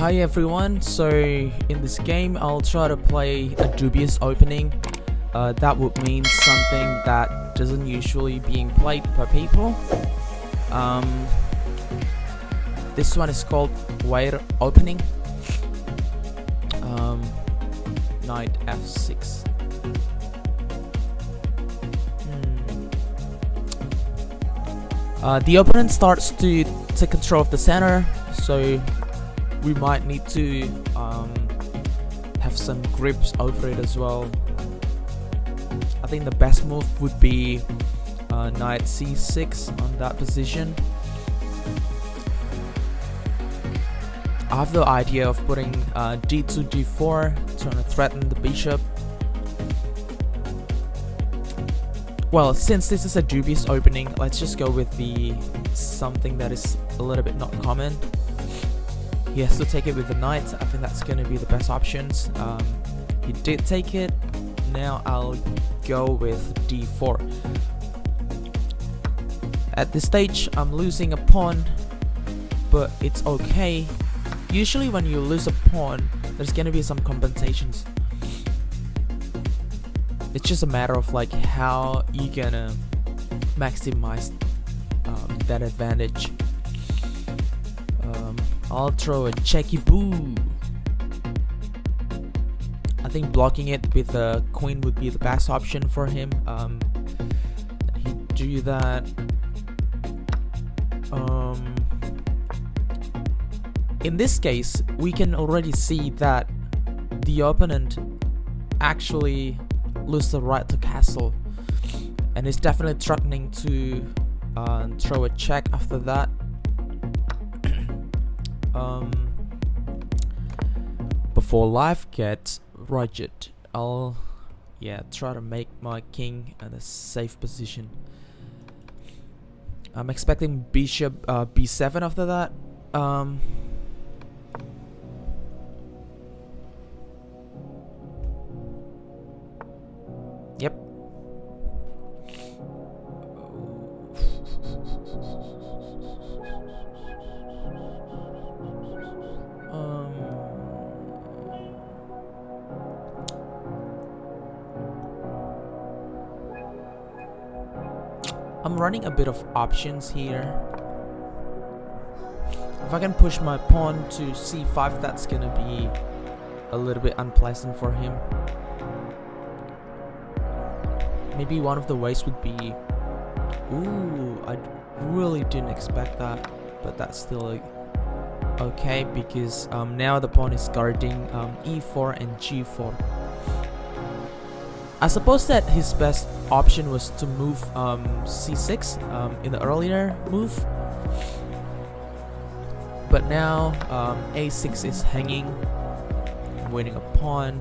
Hi everyone, so in this game I'll try to play a dubious opening. That would mean something that doesn't usually being played by people. This one is called wire opening. Knight f6. The opponent starts to take control of the center, so we might need to have some grips over it as well. I think the best move would be knight c6 on that position. I have the idea of putting d2, d4, trying to threaten the bishop. Well, since this is a dubious opening, let's just go with the something that is a little bit not common. He has to take it with the knight. I think that's going to be the best options. He did take it. Now I'll go with d4. At this stage, I'm losing a pawn, but it's okay. Usually when you lose a pawn, there's going to be some compensations. It's just a matter of like how you gonna maximize that advantage. I'll throw a checky boo. I think blocking it with a queen would be the best option for him. He do that. In this case, we can already see that the opponent actually lose the right to castle, and is definitely threatening to throw a check after that. Before life gets rigid, I'll try to make my king in a safe position. I'm expecting bishop b7 after that. Yep. I'm running a bit of options here. If I can push my pawn to c5, that's gonna be a little bit unpleasant for him. Maybe one of the ways would be... Ooh, I really didn't expect that, but that's still okay, because now the pawn is guarding e4 and g4. I suppose that his best option was to move c6 in the earlier move, but now a6 is hanging, winning a pawn.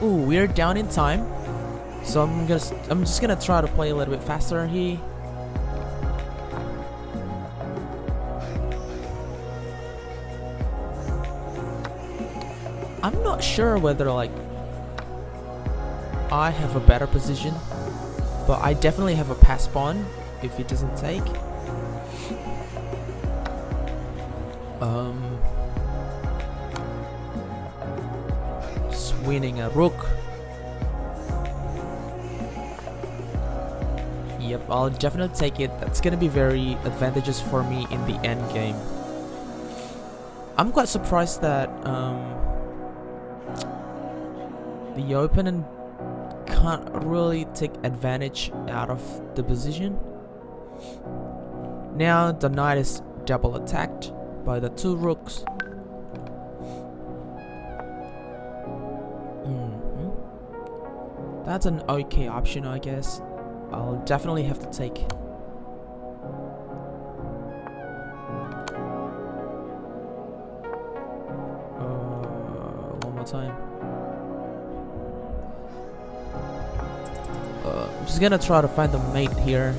Ooh, we're down in time, so I'm just gonna try to play a little bit faster here. I'm not sure whether like I have a better position, but I definitely have a pass pawn if he doesn't take. Winning a rook. Yep, I'll definitely take it. That's gonna be very advantageous for me in the end game. I'm quite surprised that the opponent can't really take advantage out of the position. Now the knight is double attacked by the two rooks. That's an okay option, I guess. I'll definitely have to take. One more time. I'm just gonna try to find the mate here.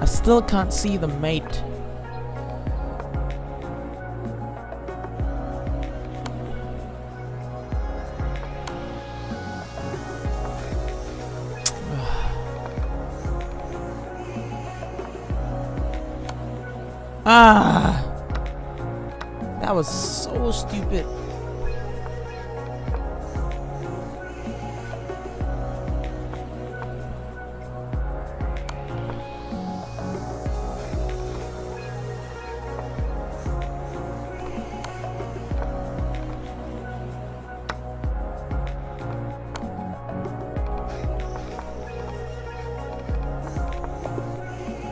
still can't see the mate. Ah! That was so stupid.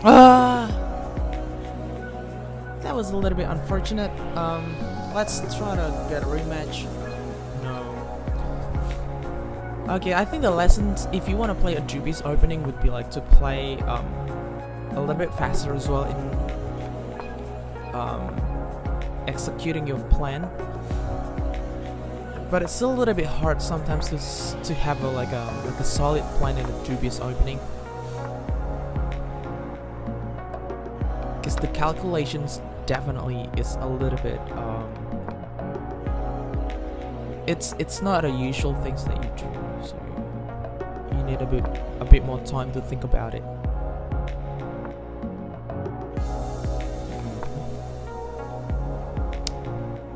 Ah! That was a little bit unfortunate. Let's try to get a rematch. No. Okay, I think the lessons, if you want to play a dubious opening, would be like to play a little bit faster as well in executing your plan. But it's still a little bit hard sometimes to have like a solid plan in a dubious opening. Because the calculations definitely is a little bit it's not a usual things that you do, so you need a bit more time to think about it.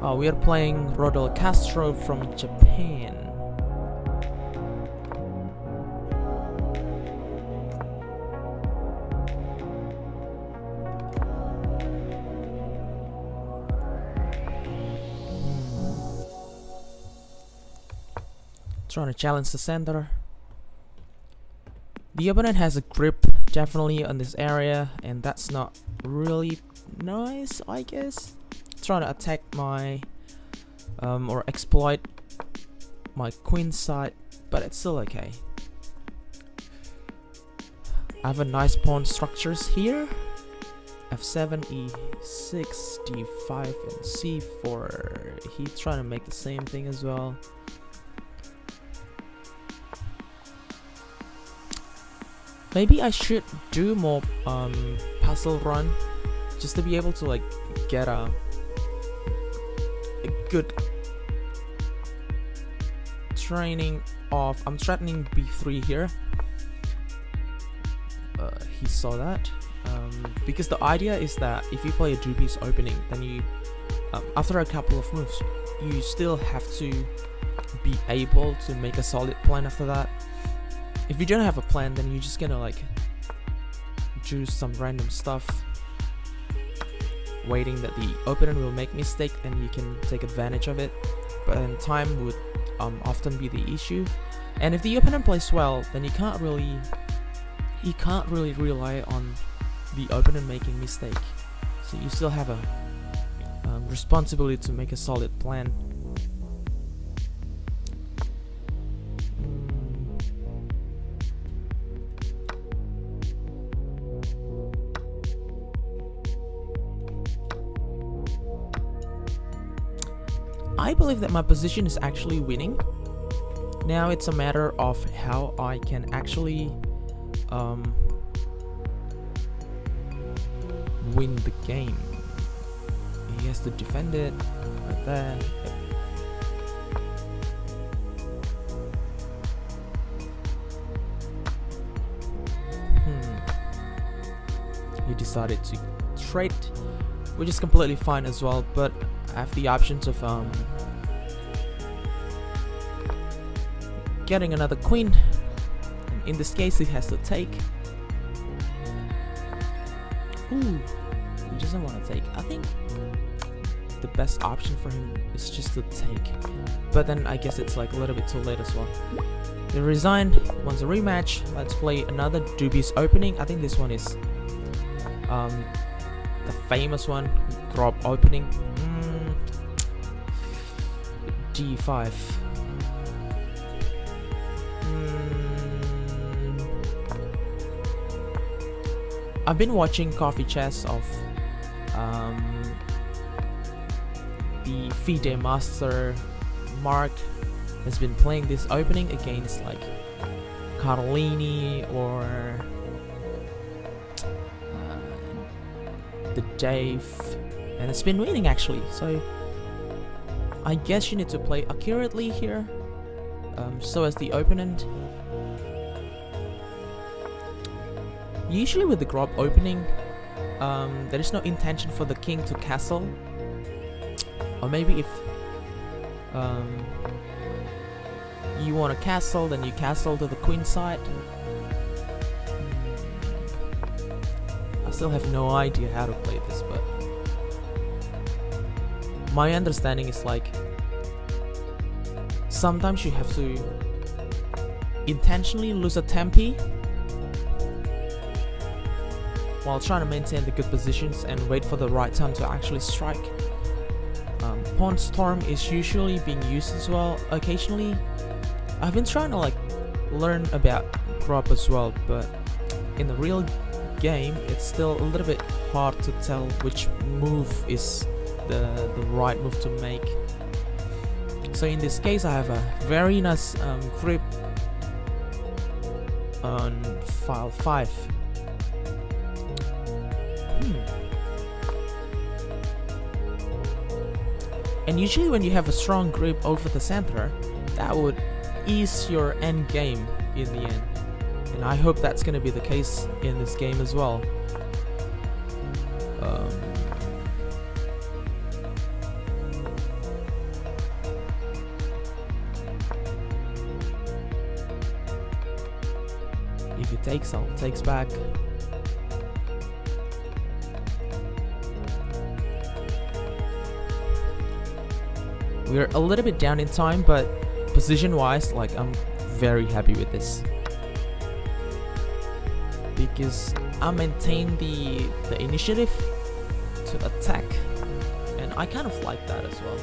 Oh, we are playing Rodel Castro from Japan. Trying to challenge the center. The opponent has a grip definitely on this area, and that's not really nice, I guess. Trying to attack my or exploit my queen side, but it's still okay. I have a nice pawn structures here. F7, E6, D5, and C4. He's trying to make the same thing as well. Maybe I should do more puzzle run just to be able to like get a good training of. I'm threatening B3 here. He saw that because the idea is that if you play a dubious opening, then you after a couple of moves you still have to be able to make a solid plan after that. If you don't have a plan, then you're just gonna like do some random stuff, waiting that the opponent will make mistake and you can take advantage of it. But then time would often be the issue. And if the opponent plays well, then you can't really rely on the opponent making mistake. So you still have a responsibility to make a solid plan. I believe that my position is actually winning. Now it's a matter of how I can actually win the game. He has to defend it right there. He decided to trade, which is completely fine as well, but I have the options of getting another queen. In this case, he has to take. Ooh, he doesn't want to take. I think the best option for him is just to take. But then I guess it's like a little bit too late as well. He resigned, wants a rematch. Let's play another dubious opening. I think this one is the famous one, drop opening. D5. I've been watching coffee chess of the FIDE master Mark has been playing this opening against like Carlini or the Dave, and it's been winning actually, so I guess you need to play accurately here, so as the opponent. Usually with the Grob opening, there is no intention for the king to castle, or maybe if you want to castle, then you castle to the queen side. I still have no idea how to play this, but my understanding is like sometimes you have to intentionally lose a tempi while trying to maintain the good positions and wait for the right time to actually strike. Pawn storm is usually being used as well occasionally. I've been trying to like learn about Grob as well, but in the real game it's still a little bit hard to tell which move is the right move to make. So in this case I have a very nice grip on file 5. And usually when you have a strong grip over the center, that would ease your end game in the end. And I hope that's gonna be the case in this game as well. If it takes, takes back. We're a little bit down in time, but position wise, like I'm very happy with this because I maintain the initiative to attack, and I kind of like that as well.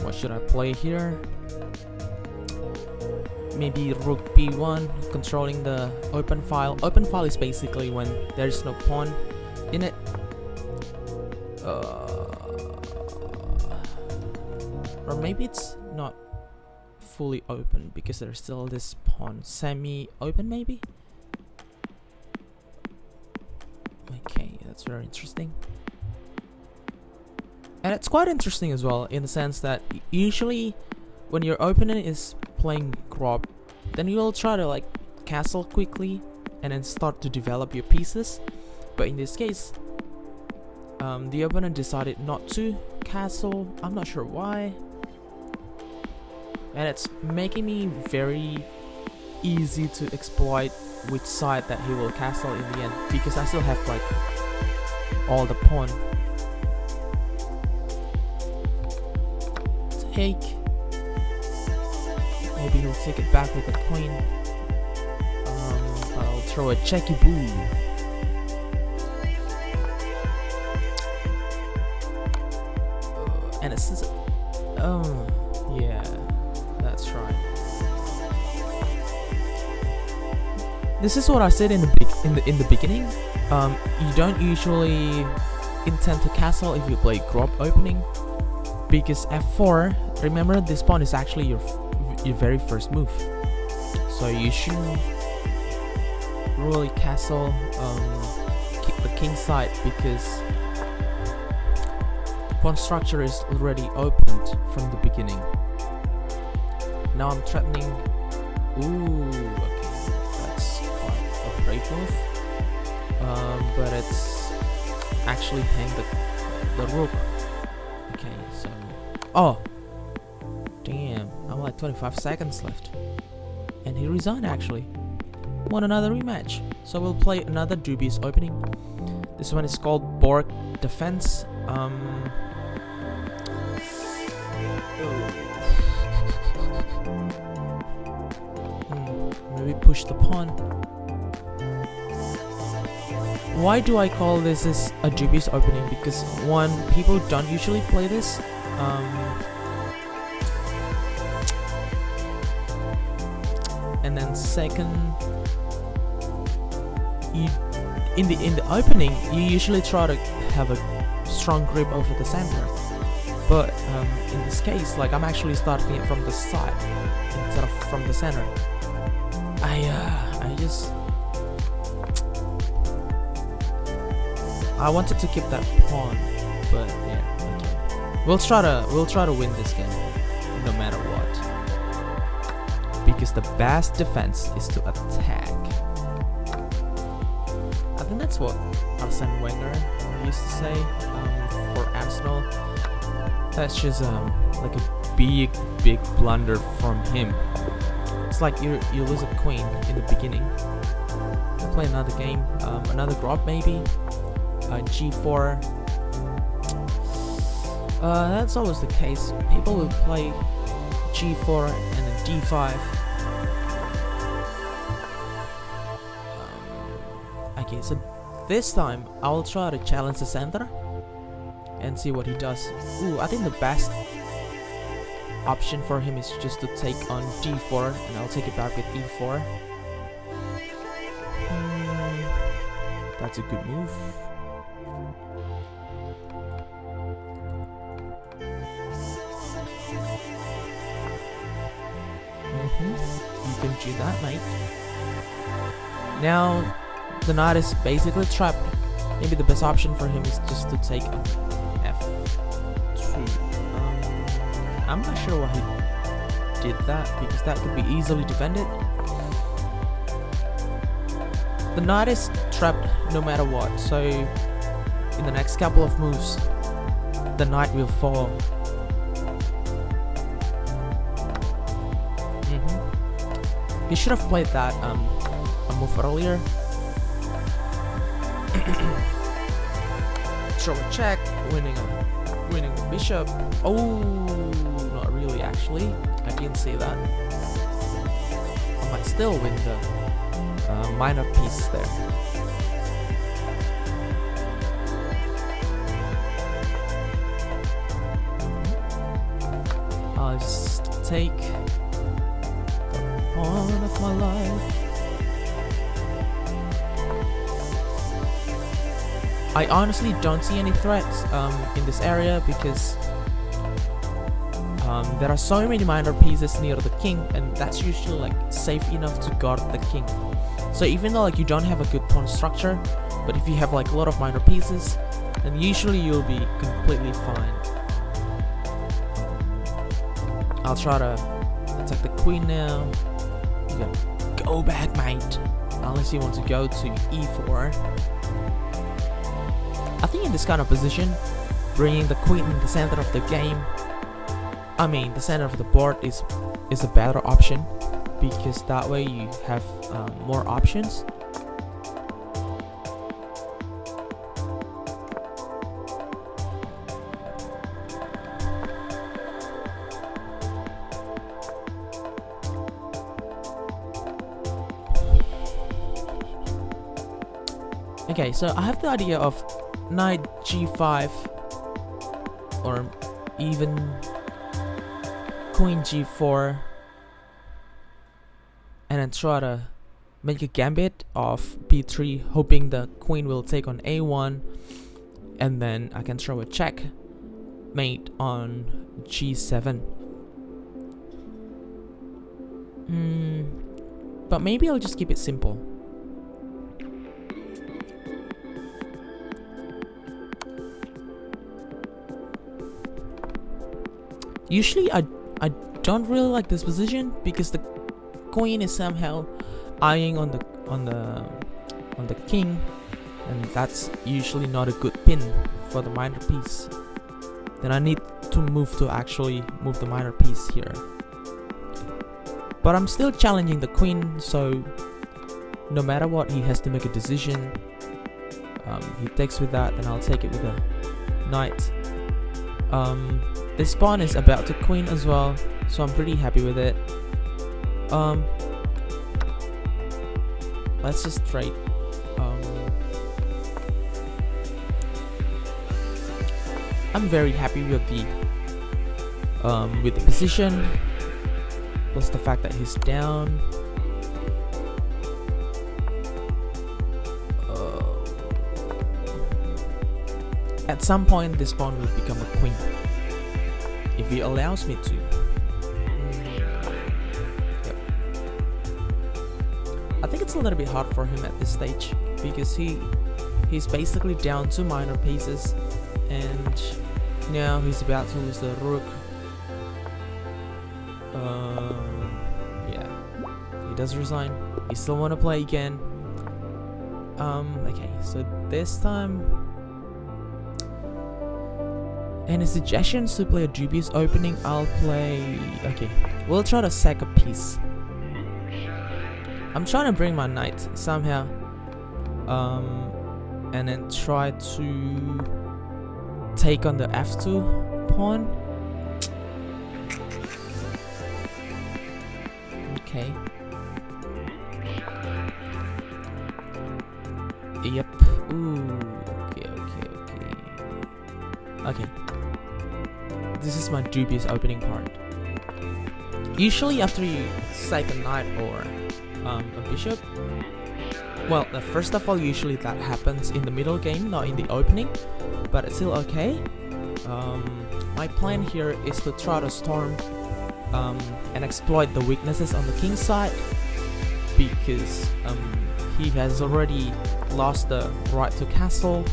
What should I play here? Maybe rook b1, controlling the open file. Open file is basically when there's no pawn in it. Or maybe it's not fully open because there's still this pawn semi-open maybe? Okay, that's very interesting. And it's quite interesting as well in the sense that usually when your opponent is playing Grob, then you will try to like castle quickly and then start to develop your pieces. But in this case, the opponent decided not to castle. I'm not sure why. And it's making me very easy to exploit which side that he will castle in the end, because I still have like all the pawn. Take. Maybe he'll take it back with the queen. I'll throw a checky boo. And it's just, oh yeah, that's right. This is what I said in the beginning. You don't usually intend to castle if you play Grob opening, because f4. Remember, this pawn is actually your very first move, so you shouldn't really castle the king side because the pawn structure is already opened from the beginning. Now I'm threatening. Ooh, okay, that's quite a brave move, but it's actually hang the rook. Okay, so oh damn, I'm like 25 seconds left. And he resigned actually. Want another rematch. So we'll play another dubious opening. This one is called Borg Defense. Maybe push the pawn. Why do I call this a dubious opening? Because one, people don't usually play this. And then second, in the opening, you usually try to have a strong grip over the center. But in this case, like I'm actually starting it from the side instead of from the center. I wanted to keep that pawn, but yeah, okay. We'll try to win this game, no matter what. Because the best defense is to attack. I think that's what Arsene Wenger used to say for Arsenal. That's just like a big blunder from him. It's like you lose a queen in the beginning. We'll play another game, another drop maybe. G4. That's always the case. People will play G4 and then D5. Okay, so this time I'll try to challenge the center and see what he does. Ooh, I think the best option for him is just to take on D4, and I'll take it back with E4. That's a good move. You can do that, mate. Now the knight is basically trapped. Maybe the best option for him is just to take F2. I'm not sure why he did that, because that could be easily defended. The knight is trapped no matter what, so in the next couple of moves the knight will fall. He should have played that a move earlier. Throw a check, winning the bishop. Oh, not really actually. I didn't see that. I might still win the minor piece there. I'll just take on of my life. I honestly don't see any threats in this area, because there are so many minor pieces near the king, and that's usually like safe enough to guard the king. So even though like you don't have a good pawn structure, but if you have like a lot of minor pieces, then usually you'll be completely fine. I'll try to attack the queen now. You gotta go back, mate. Unless you want to go to E4. I think in this kind of position, bringing the queen in the center of the game, the center of the board is a better option, because that way you have more options. Okay, so I have the idea of knight G5 or even queen G4, and then try to make a gambit of B3, hoping the queen will take on A1, and then I can throw a checkmate on G7. But maybe I'll just keep it simple. Usually I don't really like this position, because the queen is somehow eyeing on the king, and that's usually not a good pin for the minor piece. Then I need to move to actually move the minor piece here. But I'm still challenging the queen, so no matter what, he has to make a decision. He takes with that, then I'll take it with a knight. This pawn is about to queen as well, so I'm pretty happy with it. Let's just trade. I'm very happy with the position, plus the fact that he's down. At some point, this pawn will become a queen, if he allows me to. Yep. I think it's a little bit hard for him at this stage, because he's basically down 2 minor pieces, and now he's about to lose the rook. Yeah, he does resign. He still want to play again. Okay, so this time, any suggestions to play a dubious opening? I'll play. Okay, we'll try to sack a piece. I'm trying to bring my knight somehow, and then try to take on the f2 pawn. Okay. Yep. Ooh. Okay. This is my dubious opening part. Usually after you sack a knight or a bishop, well, first of all, usually that happens in the middle game, not in the opening, but it's still okay. My plan here is to try to storm and exploit the weaknesses on the king's side, because he has already lost the right to castle,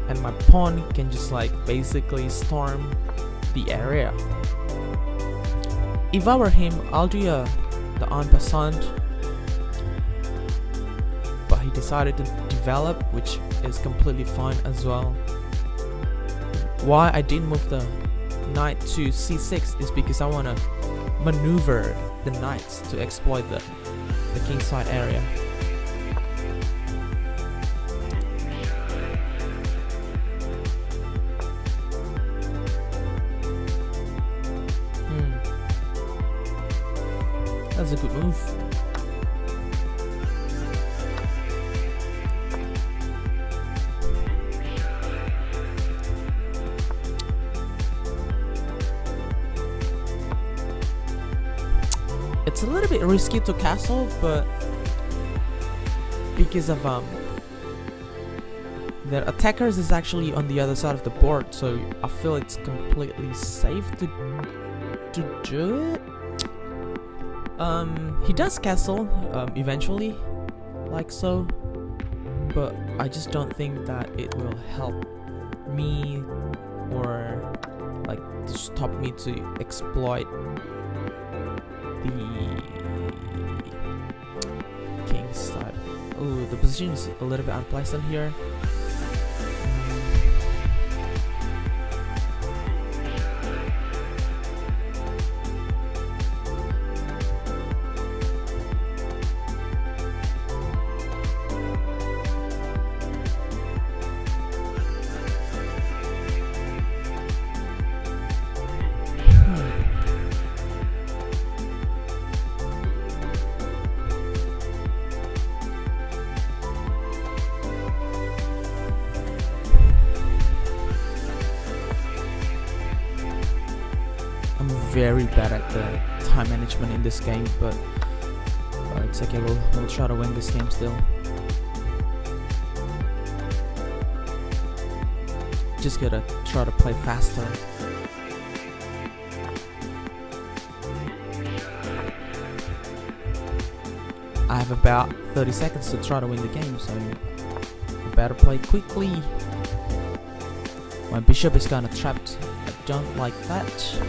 and my pawn can just like basically storm the area. If I were him, I'll do the en passant, but he decided to develop, which is completely fine as well. Why I didn't move the knight to c6 is because I want to maneuver the knights to exploit the king's side area. That's a good move. It's a little bit risky to castle, but because of their attackers is actually on the other side of the board, so I feel it's completely safe to do it. He does castle eventually, like so, but I just don't think that it will help me or like to stop me to exploit the king's side. Oh, the position is a little bit unpleasant here. Very bad at the time management in this game, but it's okay. We'll try to win this game still. Just gotta try to play faster. I have about 30 seconds to try to win the game, so I better play quickly. My bishop is kinda trapped. I don't like that.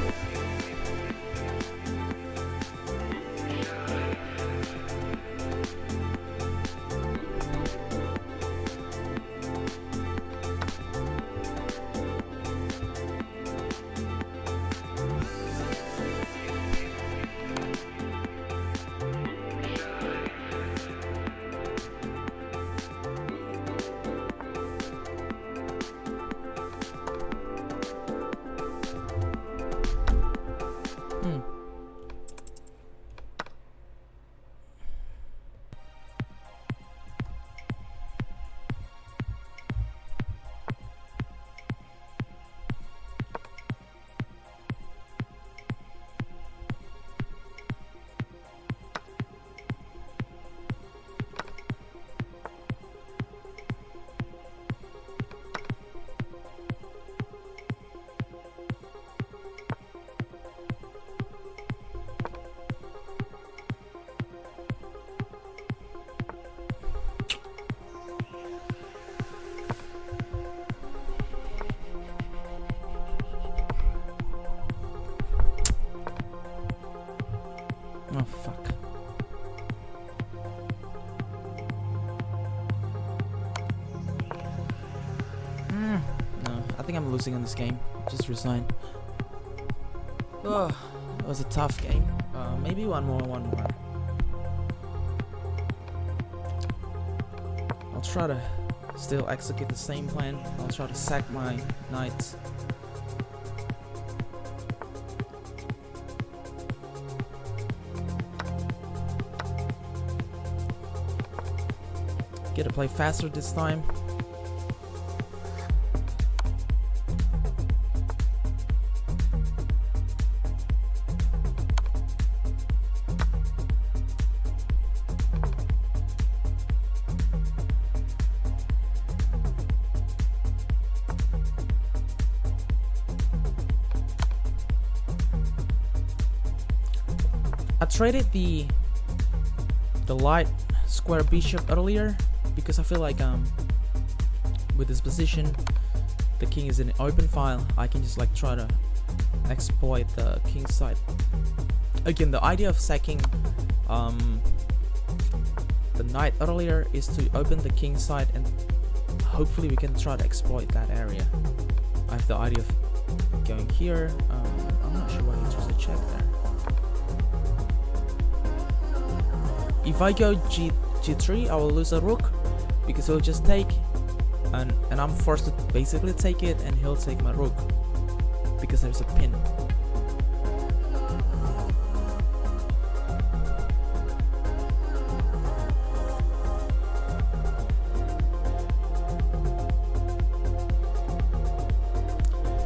think I'm losing on this game. Just resign. Oh, it was a tough game. Maybe one more. I'll try to still execute the same plan. I'll try to sack my knights. Get to play faster this time. I traded the light square bishop earlier because I feel like with this position the king is in an open file. I can just like try to exploit the king side. Again, the idea of sacking the knight earlier is to open the king side and hopefully we can try to exploit that area. I have the idea of going here. I'm not sure why he chose a check there. If I go g3, I will lose a rook because he'll just take, and I'm forced to basically take it, and he'll take my rook because there's a pin.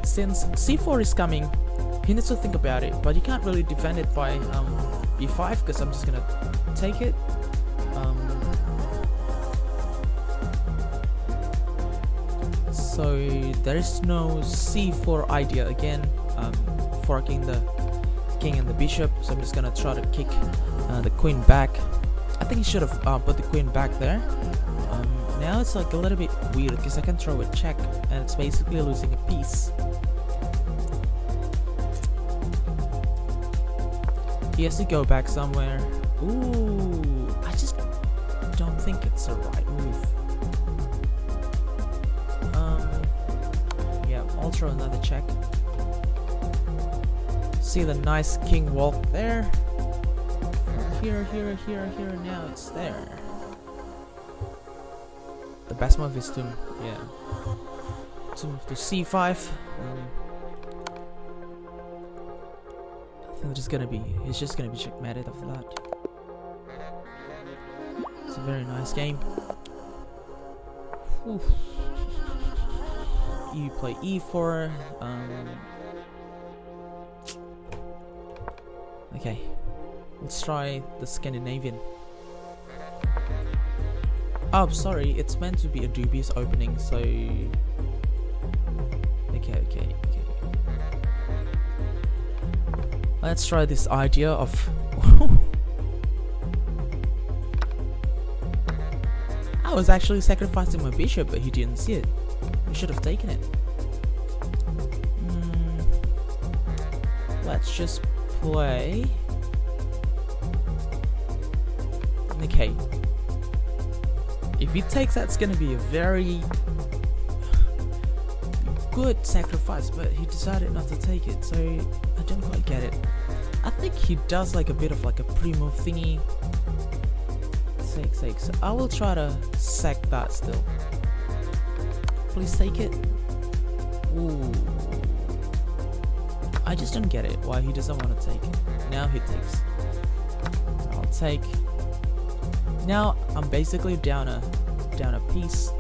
Since c4 is coming, he needs to think about it, but you can't really defend it by b5 because I'm just gonna take it. So there is no c4 idea again, forking the king and the bishop, so I'm just gonna try to kick the queen back. I think he should have put the queen back there. Now it's like a little bit weird because I can throw a check and it's basically losing a piece. He has to go back somewhere. Ooh, I just don't think it's the right move. Yeah, I'll throw another check. See the nice king walk there. Here, now it's there. The best move is to move to c5. He's just gonna be checkmated after that. It's a very nice game. Oof. You play e4. Okay, let's try the Scandinavian. Oh, sorry, it's meant to be a dubious opening, so okay. Let's try this idea of I was actually sacrificing my bishop, but he didn't see it. He should have taken it. Let's just play. Okay. If he takes that, it's gonna be a very good sacrifice, but he decided not to take it, so I don't quite get it. I think he does like a bit of like a pre-move thingy. Sake. So I will try to sack that still. Please take it. Ooh. I just don't get it why he doesn't want to take it. Now he takes. I'll take. Now I'm basically down a piece.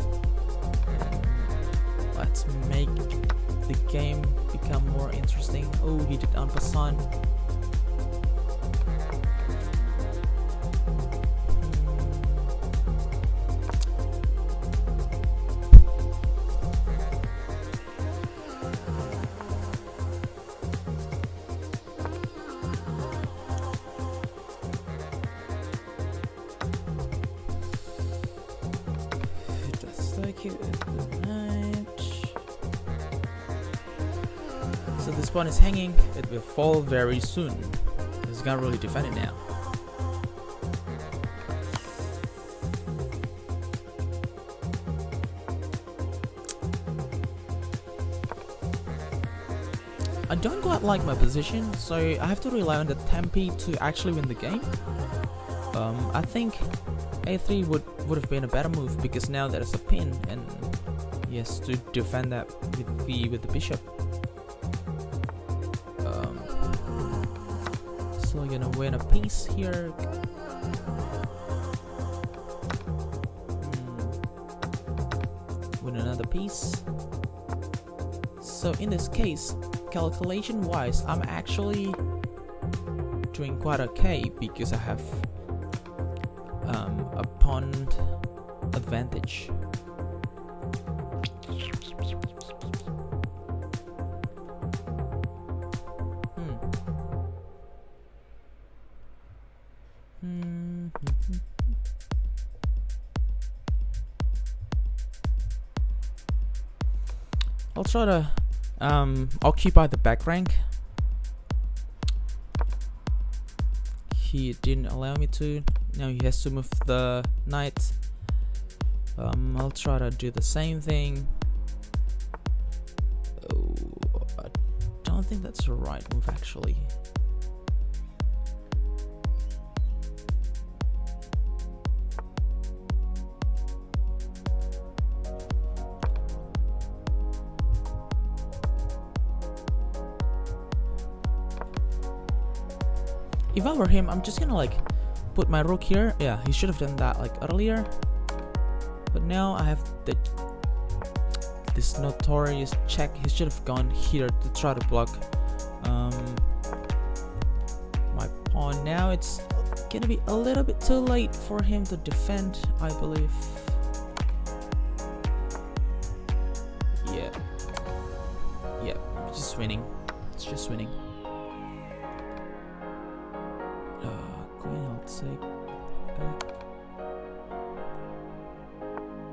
And let's make the game become more interesting. Oh, he did en passant. So this pawn is hanging, it will fall very soon. He's not really defending now. I don't quite like my position, so I have to rely on the tempi to actually win the game. I think a3 would have been a better move because now there's a pin and he has to defend that with the bishop. Still gonna win a piece here. Win another piece. So in this case, calculation wise, I'm actually doing quite okay because I have a pawn advantage. I'll try to occupy the back rank. He didn't allow me to. Now he has to move the knight. I'll try to do the same thing. Oh, I don't think that's the right move actually. If I were him, I'm just gonna like put my rook here. Yeah, he should have done that like earlier. But now I have this notorious check. He should have gone here to try to block my pawn. Now it's gonna be a little bit too late for him to defend, I believe. Yeah, it's just winning. It's just winning. Queen, I'll take back.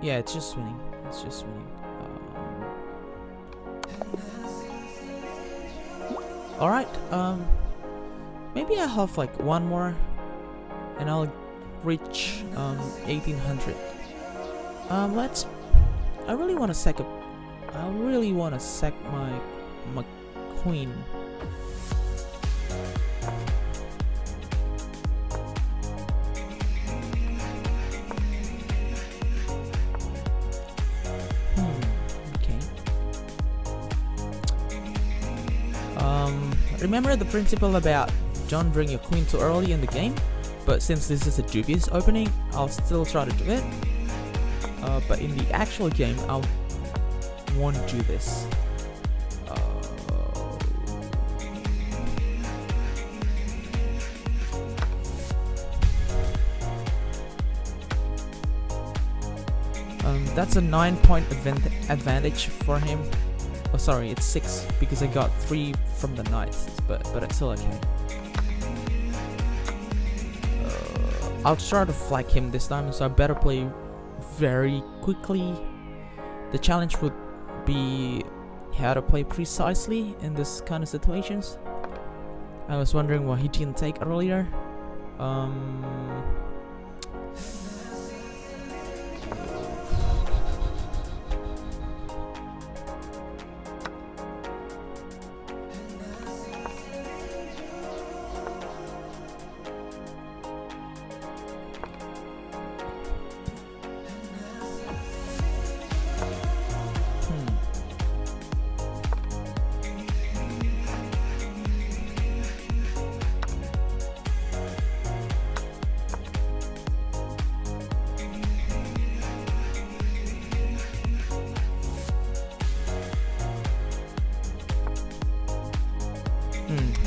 Yeah, it's just winning. It's just winning. All right. Maybe I have like one more, and I'll reach 1800. Let's. I really want to sack my queen. Remember the principle about don't bring your queen too early in the game, but since this is a dubious opening, I'll still try to do it. But in the actual game, I won't do this. That's a 9-point advantage for him. Oh, sorry, it's 6 because I got 3 from the knights, but it's still okay. I'll try to flag him this time, so I better play very quickly. The challenge would be how to play precisely in this kind of situations. I was wondering why he didn't take earlier.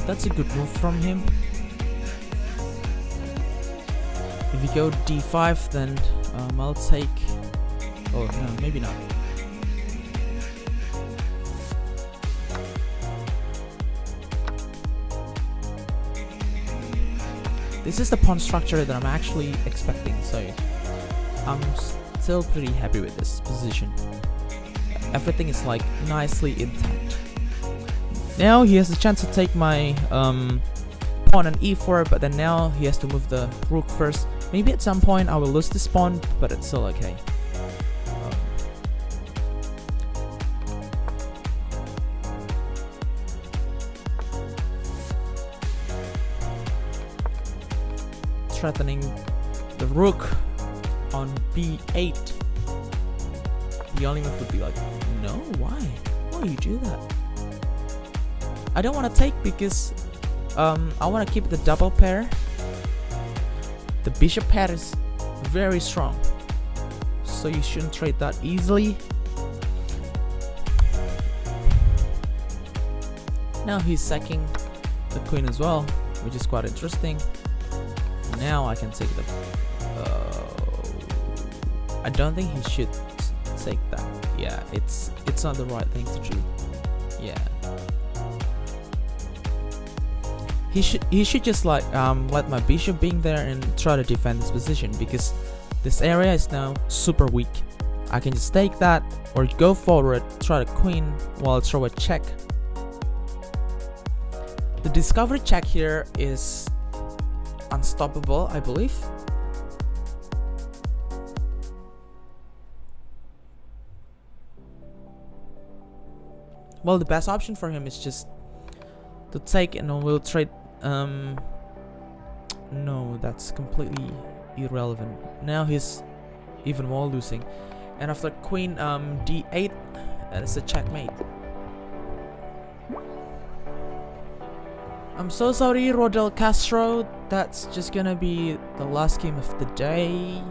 That's a good move from him. If you go d5, then I'll take... Oh no, maybe not. This is the pawn structure that I'm actually expecting, so I'm still pretty happy with this position. Everything is like nicely intact. Now he has the chance to take my pawn on e4, but then now he has to move the rook first. Maybe at some point I will lose this pawn, but it's still okay. threatening the rook on b8. The only move would be like, no, why? Why you do that? I don't want to take because I want to keep the double pair. The bishop pair is very strong, so you shouldn't trade that easily. Now he's sacking the queen as well, which is quite interesting. Now I can take the... I don't think he should take that. Yeah, it's not the right thing to do. Yeah. He should just like let my bishop being there and try to defend this position, because this area is now super weak. I can just take that or go forward, try to queen while I throw a check. The discovery check here is unstoppable, I believe. Well, the best option for him is just to take, and we'll trade. No, that's completely irrelevant. Now he's even more losing, and after queen d8, that is a checkmate. I'm so sorry, Rodel Castro. That's just gonna be the last game of the day.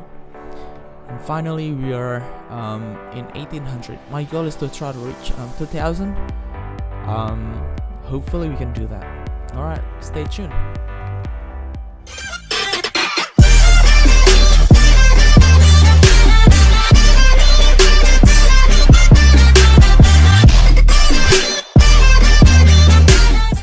And finally, we are in 1800. My goal is to try to reach 2000. Hopefully we can do that. Alright, stay tuned.